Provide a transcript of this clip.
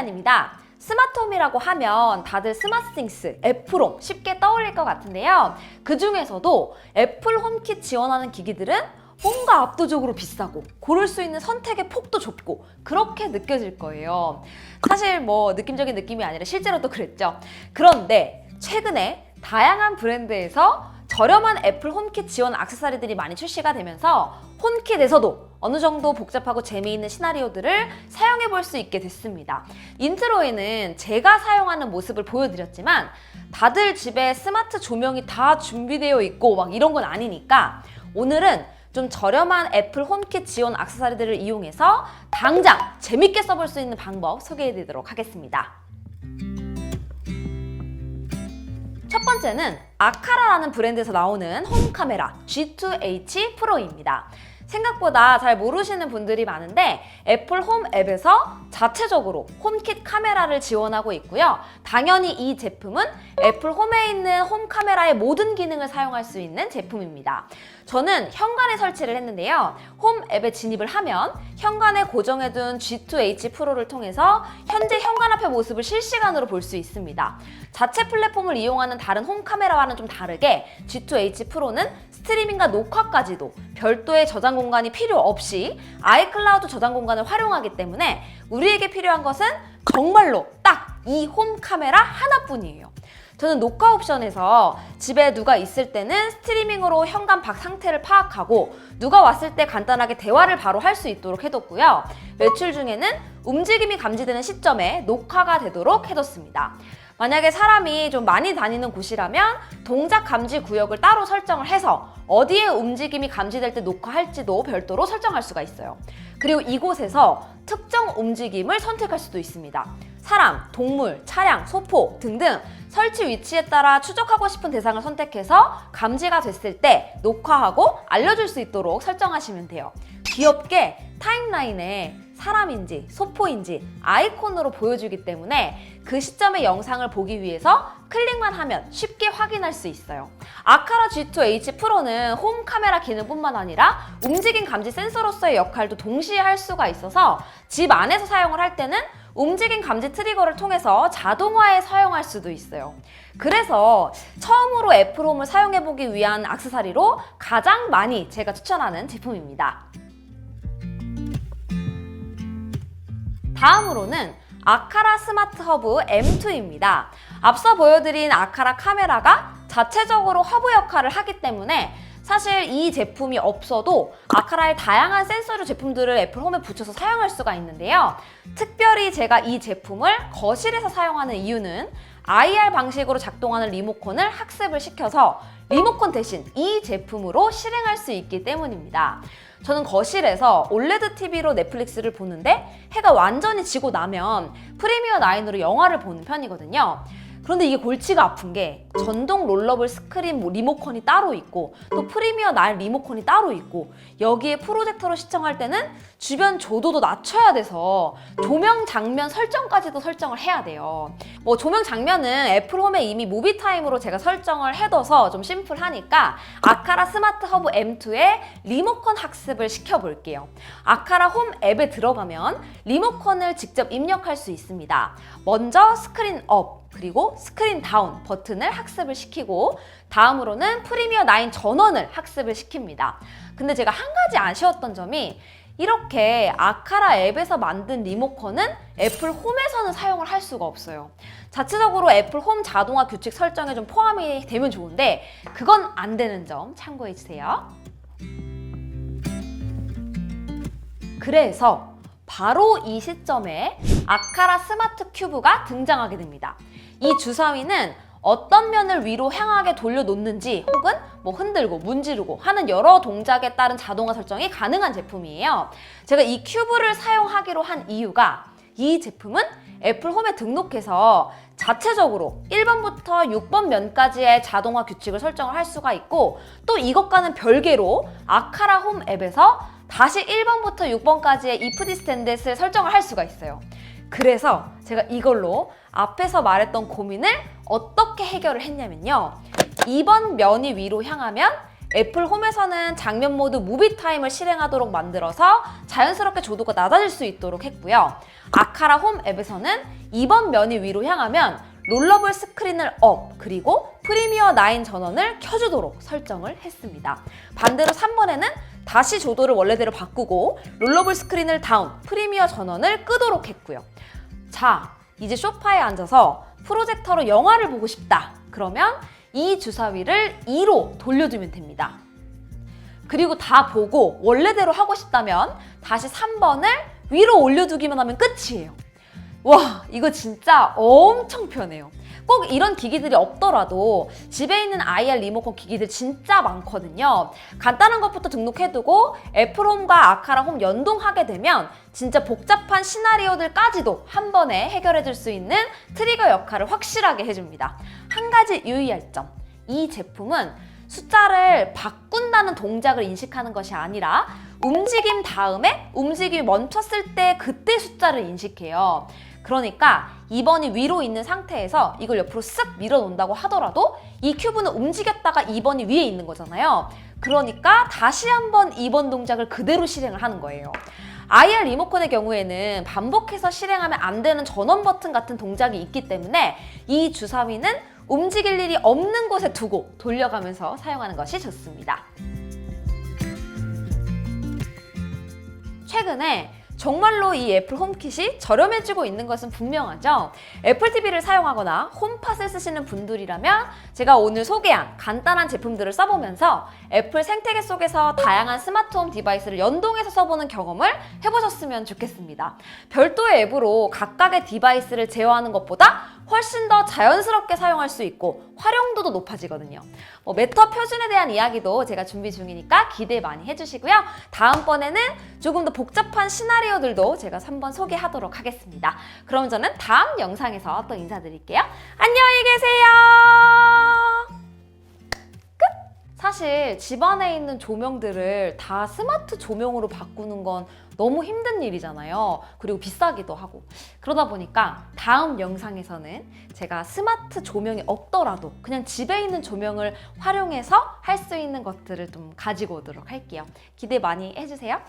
시간입니다. 스마트홈이라고 하면 다들 스마트싱스, 애플홈 쉽게 떠올릴 것 같은데요. 그 중에서도 애플 홈킷 지원하는 기기들은 뭔가 압도적으로 비싸고 고를 수 있는 선택의 폭도 좁고 그렇게 느껴질 거예요. 사실 느낌적인 느낌이 아니라 실제로도 그랬죠. 그런데 최근에 다양한 브랜드에서 저렴한 애플 홈킷 지원 액세서리들이 많이 출시가 되면서 홈킷에서도 어느 정도 복잡하고 재미있는 시나리오들을 사용해 볼 수 있게 됐습니다. 인트로에는 제가 사용하는 모습을 보여드렸지만 다들 집에 스마트 조명이 다 준비되어 있고 막 이런 건 아니니까 오늘은 좀 저렴한 애플 홈킷 지원 액세서리들을 이용해서 당장 재밌게 써볼 수 있는 방법 소개해드리도록 하겠습니다. 첫 번째는 아카라라는 브랜드에서 나오는 홈 카메라 G2H 프로입니다. 생각보다 잘 모르시는 분들이 많은데 애플 홈 앱에서 자체적으로 홈킷 카메라를 지원하고 있고요. 당연히 이 제품은 애플 홈에 있는 홈 카메라의 모든 기능을 사용할 수 있는 제품입니다. 저는 현관에 설치를 했는데요. 홈 앱에 진입을 하면 현관에 고정해둔 G2H 프로를 통해서 현재 현관 앞의 모습을 실시간으로 볼 수 있습니다. 자체 플랫폼을 이용하는 다른 홈 카메라와는 좀 다르게 G2H 프로는 스트리밍과 녹화까지도 별도의 저장 공간이 필요 없이 아이클라우드 저장 공간을 활용하기 때문에 우리에게 필요한 것은 정말로 딱 이 홈 카메라 하나뿐이에요. 저는 녹화 옵션에서 집에 누가 있을 때는 스트리밍으로 현관 밖 상태를 파악하고 누가 왔을 때 간단하게 대화를 바로 할 수 있도록 해뒀고요. 외출 중에는 움직임이 감지되는 시점에 녹화가 되도록 해뒀습니다. 만약에 사람이 좀 많이 다니는 곳이라면 동작 감지 구역을 따로 설정을 해서 어디에 움직임이 감지될 때 녹화할지도 별도로 설정할 수가 있어요. 그리고 이곳에서 특정 움직임을 선택할 수도 있습니다. 사람, 동물, 차량, 소포 등등 설치 위치에 따라 추적하고 싶은 대상을 선택해서 감지가 됐을 때 녹화하고 알려줄 수 있도록 설정하시면 돼요. 귀엽게 타임라인에 사람인지 소포인지 아이콘으로 보여주기 때문에 그 시점의 영상을 보기 위해서 클릭만 하면 쉽게 확인할 수 있어요. 아카라 G2H 프로는 홈 카메라 기능뿐만 아니라 움직임 감지 센서로서의 역할도 동시에 할 수가 있어서 집 안에서 사용을 할 때는 움직임 감지 트리거를 통해서 자동화에 사용할 수도 있어요. 그래서 처음으로 애플홈을 사용해보기 위한 액세서리로 가장 많이 제가 추천하는 제품입니다. 다음으로는 아카라 스마트 허브 M2입니다. 앞서 보여드린 아카라 카메라가 자체적으로 허브 역할을 하기 때문에 사실 이 제품이 없어도 아카라의 다양한 센서류 제품들을 애플 홈에 붙여서 사용할 수가 있는데요. 특별히 제가 이 제품을 거실에서 사용하는 이유는 IR 방식으로 작동하는 리모컨을 학습을 시켜서 리모컨 대신 이 제품으로 실행할 수 있기 때문입니다. 저는 거실에서 올레드 TV로 넷플릭스를 보는데 해가 완전히 지고 나면 프리미어 9으로 영화를 보는 편이거든요. 그런데 이게 골치가 아픈 게 전동 롤러블 스크린 리모컨이 따로 있고 또 프리미어 9 리모컨이 따로 있고 여기에 프로젝터로 시청할 때는 주변 조도도 낮춰야 돼서 조명 장면 설정까지도 설정을 해야 돼요. 조명 장면은 애플홈에 이미 무비타임으로 제가 설정을 해둬서 좀 심플하니까 아카라 스마트 허브 M2에 리모컨 학습을 시켜볼게요. 아카라 홈 앱에 들어가면 리모컨을 직접 입력할 수 있습니다. 먼저 스크린 업 그리고 스크린 다운 버튼을 학습을 시키고 다음으로는 프리미어 9 전원을 학습을 시킵니다. 근데 제가 한 가지 아쉬웠던 점이 이렇게 아카라 앱에서 만든 리모컨은 애플 홈에서는 사용을 할 수가 없어요. 자체적으로 애플 홈 자동화 규칙 설정에 좀 포함이 되면 좋은데 그건 안 되는 점 참고해 주세요. 그래서 바로 이 시점에 아카라 스마트 큐브가 등장하게 됩니다. 이 주사위는 어떤 면을 위로 향하게 돌려놓는지 혹은 흔들고 문지르고 하는 여러 동작에 따른 자동화 설정이 가능한 제품이에요. 제가 이 큐브를 사용하기로 한 이유가 이 제품은 애플 홈에 등록해서 자체적으로 1번부터 6번 면까지의 자동화 규칙을 설정을 할 수가 있고 또 이것과는 별개로 아카라 홈 앱에서 다시 1번부터 6번까지의 if this then that을 설정을 할 수가 있어요. 그래서 제가 이걸로 앞에서 말했던 고민을 어떻게 해결을 했냐면요. 2번 면이 위로 향하면 애플 홈에서는 장면 모드 무비 타임을 실행하도록 만들어서 자연스럽게 조도가 낮아질 수 있도록 했고요. 아카라 홈 앱에서는 2번 면이 위로 향하면 롤러블 스크린을 업, 그리고 프리미어 9 전원을 켜주도록 설정을 했습니다. 반대로 3번에는 다시 조도를 원래대로 바꾸고 롤러블 스크린을 다운, 프리미어 전원을 끄도록 했고요. 자, 이제 소파에 앉아서 프로젝터로 영화를 보고 싶다. 그러면 이 주사위를 2로 돌려주면 됩니다. 그리고 다 보고 원래대로 하고 싶다면 다시 3번을 위로 올려두기만 하면 끝이에요. 와, 이거 진짜 엄청 편해요. 꼭 이런 기기들이 없더라도 집에 있는 IR 리모컨 기기들 진짜 많거든요. 간단한 것부터 등록해두고 애플홈과 아카라 홈 연동하게 되면 진짜 복잡한 시나리오들까지도 한 번에 해결해줄 수 있는 트리거 역할을 확실하게 해줍니다. 한 가지 유의할 점, 이 제품은 숫자를 바꾼다는 동작을 인식하는 것이 아니라 움직임 다음에 움직임이 멈췄을 때 그때 숫자를 인식해요. 그러니까 2번이 위로 있는 상태에서 이걸 옆으로 쓱 밀어 놓는다고 하더라도 이 큐브는 움직였다가 2번이 위에 있는 거잖아요. 그러니까 다시 한번 2번 동작을 그대로 실행을 하는 거예요. IR 리모컨의 경우에는 반복해서 실행하면 안 되는 전원 버튼 같은 동작이 있기 때문에 이 주사위는 움직일 일이 없는 곳에 두고 돌려가면서 사용하는 것이 좋습니다. 최근에 정말로 이 애플 홈킷이 저렴해지고 있는 것은 분명하죠. 애플 TV를 사용하거나 홈팟을 쓰시는 분들이라면 제가 오늘 소개한 간단한 제품들을 써보면서 애플 생태계 속에서 다양한 스마트홈 디바이스를 연동해서 써보는 경험을 해보셨으면 좋겠습니다. 별도의 앱으로 각각의 디바이스를 제어하는 것보다 훨씬 더 자연스럽게 사용할 수 있고 활용도도 높아지거든요. 메터 표준에 대한 이야기도 제가 준비 중이니까 기대 많이 해주시고요. 다음번에는 조금 더 복잡한 시나리오들도 제가 한번 소개하도록 하겠습니다. 그럼 저는 다음 영상에서 또 인사드릴게요. 안녕히 계세요. 사실 집안에 있는 조명들을 다 스마트 조명으로 바꾸는 건 너무 힘든 일이잖아요. 그리고 비싸기도 하고. 그러다 보니까 다음 영상에서는 제가 스마트 조명이 없더라도 그냥 집에 있는 조명을 활용해서 할 수 있는 것들을 좀 가지고 오도록 할게요. 기대 많이 해주세요.